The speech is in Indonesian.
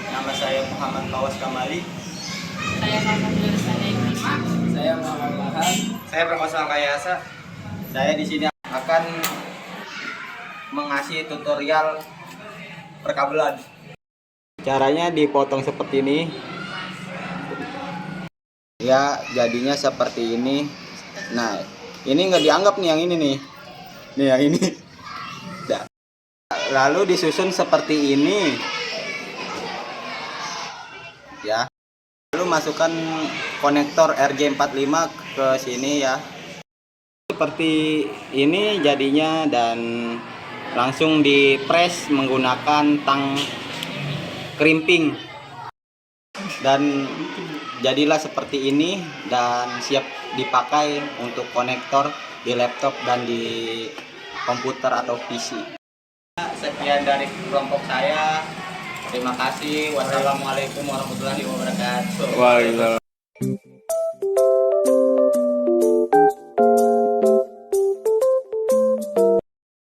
Nama saya Muhammad Kawas Kamali. Saya Salsa Fidelisana Ibrima. Saya Muhammad Lahan. Saya Prakosa Kayasa. Saya di sini akan mengasih tutorial perkabelan. Caranya dipotong seperti ini. Ya, jadinya seperti ini. Nah, ini nggak dianggap nih yang ini nih. Nih yang ini. Lalu disusun seperti ini. Ya. Lalu masukkan konektor RJ45 ke sini ya. Seperti ini jadinya dan langsung dipres menggunakan tang krimping. Dan jadilah seperti ini dan siap dipakai untuk konektor di laptop dan di komputer atau PC. Sekian dari kelompok saya. Terima kasih. Wassalamualaikum warahmatullahi wabarakatuh. Waalaikumsalam.